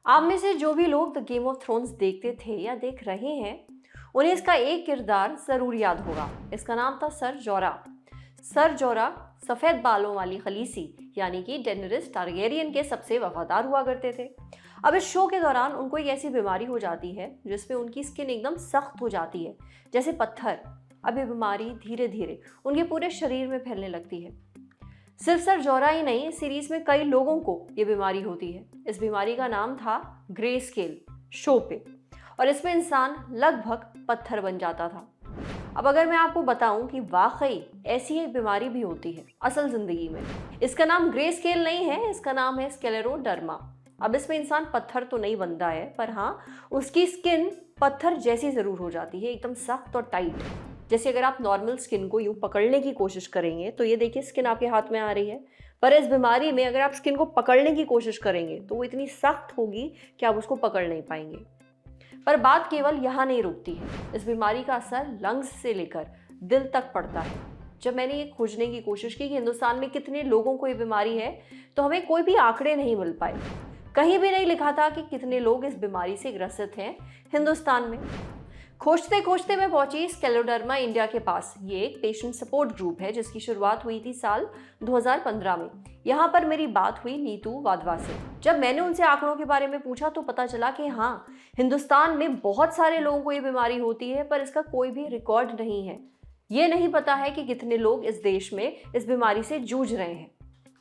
आप में से जो भी लोग द गेम ऑफ थ्रोन्स देखते थे या देख रहे हैं, उन्हें इसका एक किरदार जरूर याद होगा। इसका नाम था सर जोरा। सर जोरा सफेद बालों वाली खलीसी यानी कि डेनरिस टारगेरियन के सबसे वफादार हुआ करते थे। अब इस शो के दौरान उनको एक ऐसी बीमारी हो जाती है जिसमें उनकी स्किन एकदम सख्त हो जाती है, जैसे पत्थर। अब ये बीमारी धीरे धीरे उनके पूरे शरीर में फैलने लगती है। सिर्फ सर जोरा ही नहीं, इस सीरीज में कई लोगों को ये बीमारी होती है। इस बीमारी का नाम था ग्रे स्केल शो पे, और इसमें इंसान लगभग पत्थर बन जाता था। अब अगर मैं आपको बताऊं कि वाकई ऐसी एक बीमारी भी होती है असल जिंदगी में, इसका नाम ग्रे स्केल नहीं है, इसका नाम है स्क्लेरोडर्मा। अब इसमें इंसान पत्थर तो नहीं बनता है, पर हाँ, उसकी स्किन पत्थर जैसी जरूर हो जाती है, एकदम सख्त और टाइट। जैसे अगर आप नॉर्मल स्किन को यूं पकड़ने की कोशिश करेंगे तो ये देखिए स्किन आपके हाथ में आ रही है, पर इस बीमारी में अगर आप स्किन को पकड़ने की कोशिश करेंगे तो वो इतनी सख्त होगी कि आप उसको पकड़ नहीं पाएंगे। पर बात केवल यहाँ नहीं रुकती है, इस बीमारी का असर लंग्स से लेकर दिल तक पड़ता है। जब मैंने ये खोजने की कोशिश की कि हिंदुस्तान में कितने लोगों को ये बीमारी है, तो हमें कोई भी आंकड़े नहीं मिल पाए। कहीं भी नहीं लिखा था कि कितने लोग इस बीमारी से ग्रसित हैं हिंदुस्तान में। खोजते खोजते मैं पहुंची स्क्लेरोडर्मा इंडिया के पास। ये एक पेशेंट सपोर्ट ग्रुप है जिसकी शुरुआत हुई थी साल 2015 में। यहाँ पर मेरी बात हुई नीतू वाधवा से। जब मैंने उनसे आंकड़ों के बारे में पूछा तो पता चला कि हाँ, हिंदुस्तान में बहुत सारे लोगों को ये बीमारी होती है, पर इसका कोई भी रिकॉर्ड नहीं है। ये नहीं पता है कि कितने लोग इस देश में इस बीमारी से जूझ रहे हैं।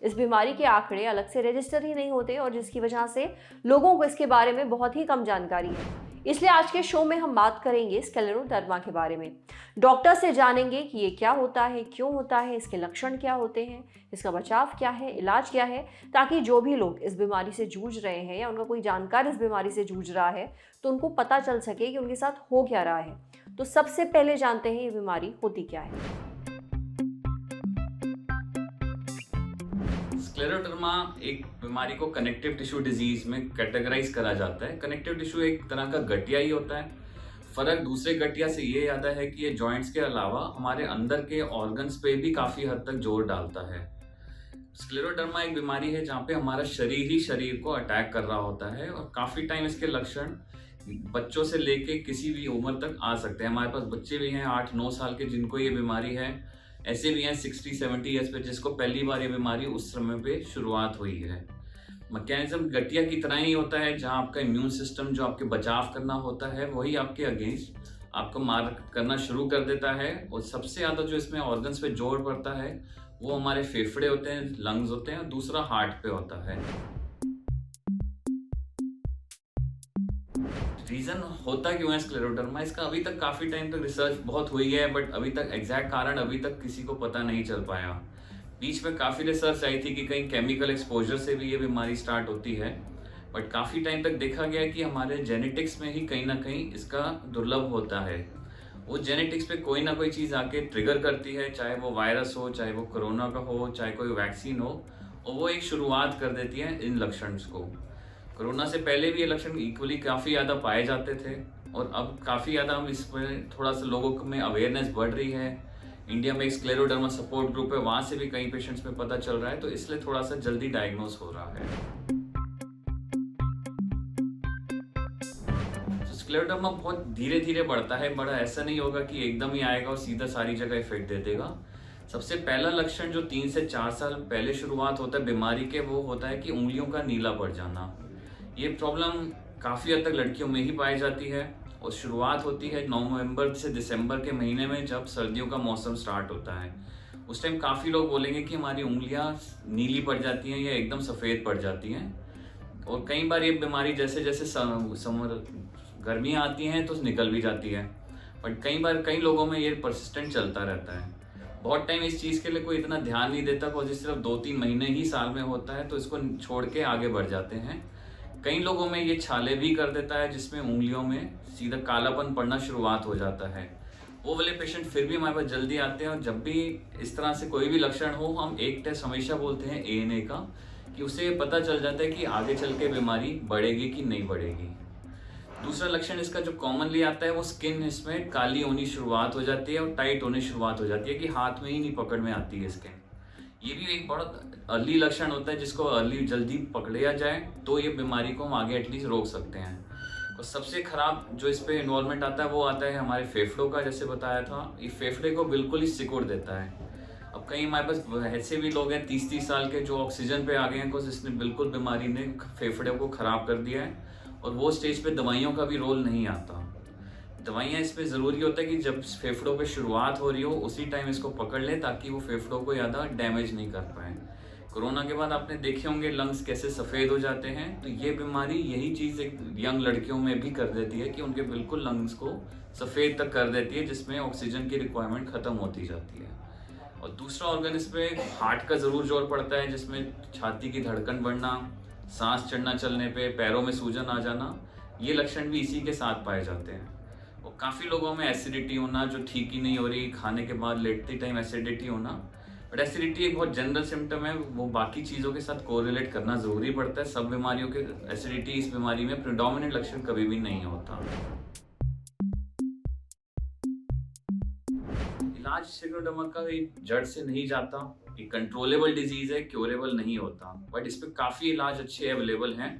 इस बीमारी के आंकड़े अलग से रजिस्टर ही नहीं होते, और जिसकी वजह से लोगों को इसके बारे में बहुत ही कम जानकारी है। इसलिए आज के शो में हम बात करेंगे स्क्लेरोडर्मा के बारे में। डॉक्टर से जानेंगे कि ये क्या होता है, क्यों होता है, इसके लक्षण क्या होते हैं, इसका बचाव क्या है, इलाज क्या है, ताकि जो भी लोग इस बीमारी से जूझ रहे हैं या उनका कोई जानकार इस बीमारी से जूझ रहा है तो उनको पता चल सके कि उनके साथ हो क्या रहा है। तो सबसे पहले जानते हैं ये बीमारी होती क्या है। स्क्लेरोडर्मा एक बीमारी को कनेक्टिव टिश्यू डिजीज में कैटेगराइज करा जाता है। कनेक्टिव टिश्यू एक तरह का गठिया ही होता है। फर्क दूसरे गठिया से ये आता है कि ये जॉइंट्स के अलावा हमारे अंदर के ऑर्गन्स पे भी काफी हद तक जोर डालता है। स्क्लेरोडर्मा एक बीमारी है जहाँ पे हमारा शरीर ही शरीर को अटैक कर रहा होता है, और काफी टाइम इसके लक्षण बच्चों से लेके किसी भी उम्र तक आ सकते हैं। हमारे पास बच्चे भी हैं 8-9 साल के जिनको ये बीमारी है, ऐसे भी हैं 60-70 ईयर्स पे जिसको पहली बार ये बीमारी उस समय पे शुरुआत हुई है। मैकेनिज्म गठिया की तरह ही होता है, जहां आपका इम्यून सिस्टम जो आपके बचाव करना होता है वही आपके अगेंस्ट आपको मार करना शुरू कर देता है। और सबसे ज़्यादा जो इसमें ऑर्गन्स पे जोर पड़ता है वो हमारे फेफड़े होते हैं, लंग्स होते हैं, और दूसरा हार्ट पे होता है। रीजन होता क्यों है स्क्लेरोडर्मा, इसका अभी तक काफी टाइम तक रिसर्च बहुत हुई है, बट अभी तक एग्जैक्ट कारण अभी तक किसी को पता नहीं चल पाया। बीच में काफी रिसर्च आई थी कि कहीं केमिकल एक्सपोजर से भी ये बीमारी स्टार्ट होती है, बट काफी टाइम तक देखा गया कि हमारे जेनेटिक्स में ही कहीं ना कहीं इसका दुर्लभ होता है। वो जेनेटिक्स पे कोई ना कोई चीज आके ट्रिगर करती है, चाहे वो वायरस हो, चाहे वो कोरोना का हो, चाहे कोई वैक्सीन हो, और वो एक शुरुआत कर देती है इन लक्षण को। कोरोना से पहले भी ये लक्षण इक्वली काफ़ी ज़्यादा पाए जाते थे, और अब काफ़ी ज़्यादा हम इसमें थोड़ा सा लोगों में अवेयरनेस बढ़ रही है। इंडिया में एक स्क्लेरोडर्मा सपोर्ट ग्रुप है, वहाँ से भी कई पेशेंट्स में पता चल रहा है, तो इसलिए थोड़ा सा जल्दी डायग्नोस हो रहा है। तो स्क्लेरोडर्मा बहुत धीरे धीरे बढ़ता है, बड़ा ऐसा नहीं होगा कि एकदम ही आएगा और सीधा सारी जगह इफेक्ट दे देगा। सबसे पहला लक्षण जो 3 से 4 साल पहले शुरुआत होता है बीमारी के, वो होता है कि उंगलियों का नीला पड़ जाना। ये प्रॉब्लम काफ़ी हद तक लड़कियों में ही पाई जाती है, और शुरुआत होती है नवंबर से दिसंबर के महीने में, जब सर्दियों का मौसम स्टार्ट होता है। उस टाइम काफ़ी लोग बोलेंगे कि हमारी उंगलियां नीली पड़ जाती हैं या एकदम सफ़ेद पड़ जाती हैं। और कई बार ये बीमारी जैसे जैसे समर गर्मियाँ आती हैं तो निकल भी जाती है, बट कई बार कई लोगों में ये परसिस्टेंट चलता रहता है। बहुत टाइम इस चीज़ के लिए कोई इतना ध्यान नहीं देता, और जिस सिर्फ 2-3 महीने ही साल में होता है तो इसको छोड़ के आगे बढ़ जाते हैं। कई लोगों में ये छाले भी कर देता है, जिसमें उंगलियों में सीधा कालापन पड़ना शुरुआत हो जाता है। वो वाले पेशेंट फिर भी हमारे पास जल्दी आते हैं, और जब भी इस तरह से कोई भी लक्षण हो, हम एक टेस्ट हमेशा बोलते हैं ANA का, कि उससे पता चल जाता है कि आगे चल के बीमारी बढ़ेगी कि नहीं बढ़ेगी। दूसरा लक्षण इसका जो कॉमनली आता है वो स्किन इसमें काली होनी शुरुआत हो जाती है और टाइट होने शुरुआत हो जाती है, कि हाथ में ही नहीं पकड़ में आती है स्किन। ये भी एक बहुत अर्ली लक्षण होता है जिसको अर्ली जल्दी पकड़िया जाए तो ये बीमारी को हम आगे एटलीस्ट रोक सकते हैं। और सबसे खराब जो इस पे इन्वॉल्वमेंट आता है वो आता है हमारे फेफड़ों का। जैसे बताया था, ये फेफड़े को बिल्कुल ही सिकुड़ देता है। अब कई हमारे पास ऐसे भी लोग हैं 30-30 साल के जो ऑक्सीजन पे आ गए हैं, कुछ इसने बिल्कुल बीमारी ने फेफड़े को खराब कर दिया है। और वो स्टेज पे दवाइयों का भी रोल नहीं आता। दवाइयाँ इसमें ज़रूरी होता है कि जब फेफड़ों पे शुरुआत हो रही हो उसी टाइम इसको पकड़ लें ताकि वो फेफड़ों को ज़्यादा डैमेज नहीं कर पाए। कोरोना के बाद आपने देखे होंगे लंग्स कैसे सफ़ेद हो जाते हैं, तो ये बीमारी यही चीज़ एक यंग लड़कियों में भी कर देती है कि उनके बिल्कुल लंग्स को सफ़ेद तक कर देती है, जिसमें ऑक्सीजन की रिक्वायरमेंट ख़त्म होती जाती है। और दूसरा ऑर्गन इसमें हार्ट का ज़रूर जोर पड़ता है, जिसमें छाती की धड़कन बढ़ना, सांस चढ़ना चलने पे, पैरों में सूजन आ जाना, ये लक्षण भी इसी के साथ पाए जाते हैं। और काफ़ी लोगों में एसिडिटी होना जो ठीक ही नहीं हो रही, खाने के बाद लेटते टाइम एसिडिटी होना। बट एसिडिटी एक बहुत जनरल सिम्टम है, वो बाकी चीज़ों के साथ कोरिलेट करना ज़रूरी पड़ता है। सब बीमारियों के एसिडिटी इस बीमारी में प्रिडोमिनेंट लक्षण कभी भी नहीं होता। इलाज सिरोडर्मा का जड़ से नहीं जाता, ये कंट्रोलेबल डिजीज है, क्योरेबल नहीं होता। बट इस पर काफ़ी इलाज अच्छे अवेलेबल हैं।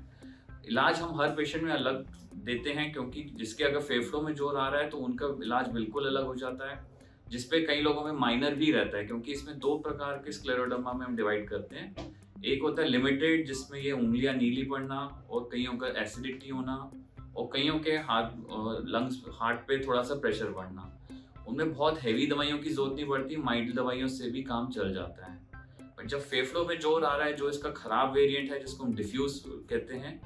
इलाज हम हर पेशेंट में अलग देते हैं, क्योंकि जिसके अगर फेफड़ों में जोर आ रहा है तो उनका इलाज बिल्कुल अलग हो जाता है, जिसपे कई लोगों में माइनर भी रहता है। क्योंकि इसमें 2 प्रकार के स्क्लेरोडर्मा में हम डिवाइड करते हैं। एक होता है लिमिटेड, जिसमें ये उंगलियां नीली पड़ना और कईयों का एसिडिटी होना और कईयों के हार्ट पे थोड़ा सा प्रेशर बढ़ना। उनमें बहुत हैवी दवाइयों की जरूरत नहीं पड़ती, माइल्ड दवाइयों से भी काम चल जाता है। बट जब फेफड़ों पे जोर आ रहा है, जो इसका खराब वेरिएंट है जिसको हम डिफ्यूज कहते हैं,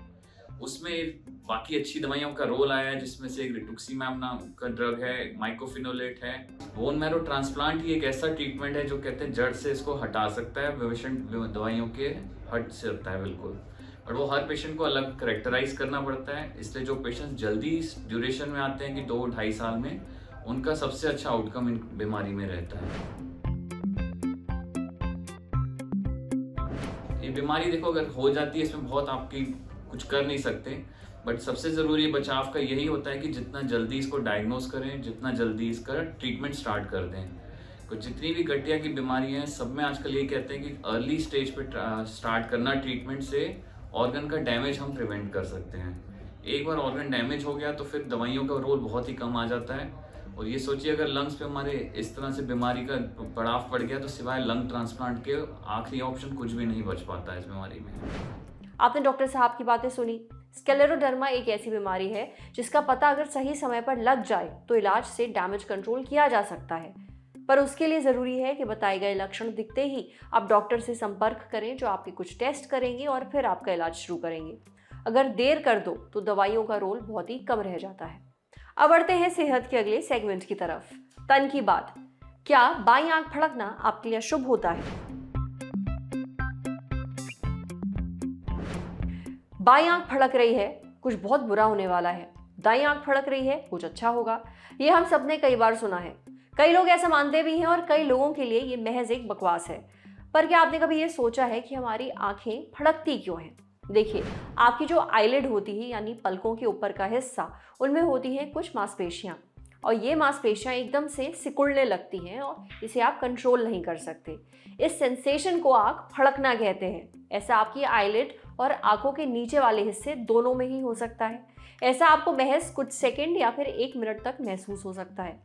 उसमें बाकी अच्छी दवाइयों का रोल आया है, जिसमें से एक रिटुक्सीमैब नाम का ड्रग है, माइकोफिनोलेट है। बोन मैरो ट्रांसप्लांट ही एक ऐसा ट्रीटमेंट है जो कहते हैं जड़ से इसको हटा सकता है, पेशेंट दवाइयों के हट से होता है बिल्कुल। और वो हर पेशेंट को अलग करेक्टराइज करना पड़ता है, इसलिए जो पेशेंट जल्दी इस ड्यूरेशन में आते हैं कि 2-2.5 साल में, उनका सबसे अच्छा आउटकम इन बीमारी में रहता है। ये बीमारी देखो अगर हो जाती है, इसमें बहुत आपकी कुछ कर नहीं सकते। बट सबसे ज़रूरी बचाव का यही होता है कि जितना जल्दी इसको डायग्नोज करें, जितना जल्दी इसका ट्रीटमेंट स्टार्ट कर दें। तो जितनी भी गठिया की बीमारियां हैं, सब में आजकल ये कहते हैं कि अर्ली स्टेज पे स्टार्ट करना ट्रीटमेंट से ऑर्गन का डैमेज हम प्रिवेंट कर सकते हैं। एक बार ऑर्गन डैमेज हो गया तो फिर दवाइयों का रोल बहुत ही कम आ जाता है। और ये सोचिए अगर लंग्स पे हमारे इस तरह से बीमारी का पड़ाव पड़ गया तो सिवाय लंग ट्रांसप्लांट के आखिरी ऑप्शन कुछ भी नहीं बच पाता है इस बीमारी में। आपने डॉक्टर साहब की बातें सुनी। स्क्लेरोडर्मा एक ऐसी बीमारी है जिसका पता अगर सही समय पर लग जाए तो इलाज से डैमेज कंट्रोल किया जा सकता है, पर उसके लिए ज़रूरी है कि बताए गए लक्षण दिखते ही आप डॉक्टर से संपर्क करें, जो आपके कुछ टेस्ट करेंगे और फिर आपका इलाज शुरू करेंगे। अगर देर कर दो तो दवाइयों का रोल बहुत ही कम रह जाता है। अब बढ़ते हैं सेहत के अगले सेगमेंट की तरफ। तन की बात। क्या बाईं आंख फड़कना आपके लिए शुभ होता है? बाईं आंख फड़क रही है, कुछ बहुत बुरा होने वाला है। दाईं आंख फड़क रही है, कुछ अच्छा होगा। ये हम सबने कई बार सुना है। कई लोग ऐसा मानते भी हैं और कई लोगों के लिए ये महज एक बकवास है। पर क्या आपने कभी ये सोचा है कि हमारी आंखें फड़कती क्यों हैं? देखिए, आपकी जो आईलिड होती है यानी पलकों के ऊपर का हिस्सा, उनमें होती हैं कुछ मांसपेशियां, और ये मांसपेशियां एकदम से सिकुड़ने लगती हैं और इसे आप कंट्रोल नहीं कर सकते। इस सेंसेशन को आंख फड़कना कहते हैं। ऐसा आपकी आईलिड और आंखों के नीचे वाले हिस्से दोनों में ही हो सकता है। ऐसा आपको महज कुछ सेकंड या फिर 1 मिनट तक महसूस हो सकता है।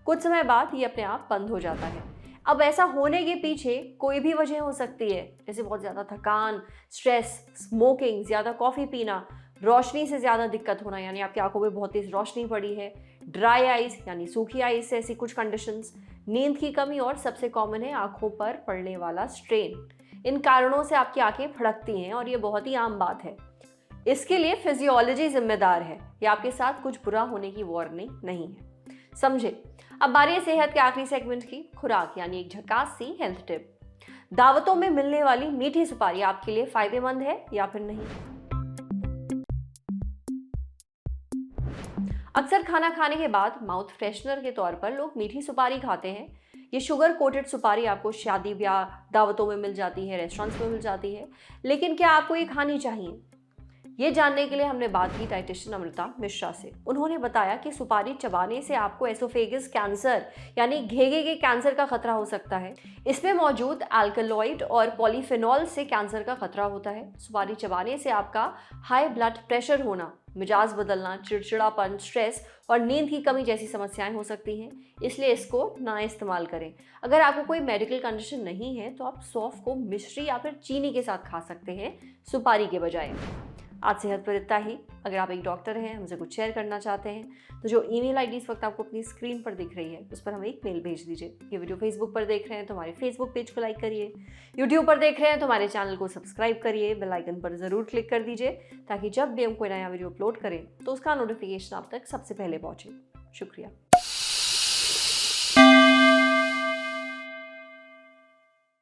कुछ समय बाद ये अपने आप बंद हो जाता है। अब ऐसा होने के पीछे कोई भी वजह हो सकती है, जैसे बहुत ज़्यादा थकान, स्ट्रेस, स्मोकिंग, ज़्यादा कॉफ़ी पीना, रोशनी से ज़्यादा दिक्कत होना यानी आपकी आंखों में बहुत तेज़ रोशनी पड़ी है, ड्राई आइज़ यानी सूखी आइज़ से ऐसी कुछ कंडीशंस, नींद की कमी और सबसे कॉमन है आंखों पर पड़ने वाला स्ट्रेन। इन कारणों से आपकी आंखें फड़कती हैं और ये बहुत ही आम बात है। इसके लिए फिजियोलॉजी जिम्मेदार है, या आपके साथ कुछ बुरा होने की वार्निंग नहीं है। समझे। अब बारी है सेहत के आखिरी सेगमेंट की, खुराक यानी एक झकास सी हेल्थ टिप। दावतों में मिलने वाली मीठी सुपारी आपके लिए फायदेमंद है या फिर नहीं? अक्सर खाना खाने के बाद माउथ फ्रेशनर के तौर पर लोग मीठी सुपारी खाते हैं। ये शुगर कोटेड सुपारी आपको शादी ब्याह दावतों में मिल जाती है, रेस्टोरेंट्स में मिल जाती है। लेकिन क्या आपको ये खानी चाहिए? ये जानने के लिए हमने बात की डाइटिशियन अमृता मिश्रा से। उन्होंने बताया कि सुपारी चबाने से आपको एसोफेगस कैंसर यानी घेगे के कैंसर का खतरा हो सकता है। इसमें मौजूद अल्कलॉइड और पॉलीफेनॉल से कैंसर का खतरा होता है। सुपारी चबाने से आपका हाई ब्लड प्रेशर होना, मिजाज बदलना, चिड़चिड़ापन, स्ट्रेस और नींद की कमी जैसी समस्याएं हो सकती हैं, इसलिए इसको ना इस्तेमाल करें। अगर आपको कोई मेडिकल कंडीशन नहीं है तो आप सौंफ को मिश्री या फिर चीनी के साथ खा सकते हैं, सुपारी के बजाय। आज सेहत पर इतना ही। अगर आप एक डॉक्टर हैं, हमसे कुछ शेयर करना चाहते हैं तो जो ईमेल आईडी इस वक्त आपको अपनी स्क्रीन पर दिख रही है उस पर हमें एक मेल भेज दीजिए। ये वीडियो फेसबुक पर देख रहे हैं तो हमारे फेसबुक पेज को लाइक करिए, यूट्यूब पर देख रहे हैं तो हमारे चैनल को सब्सक्राइब करिए, बेल आइकन पर ज़रूर क्लिक कर दीजिए ताकि जब भी हम कोई नया वीडियो अपलोड करें तो उसका नोटिफिकेशन आप तक सबसे पहले पहुँचे। शुक्रिया।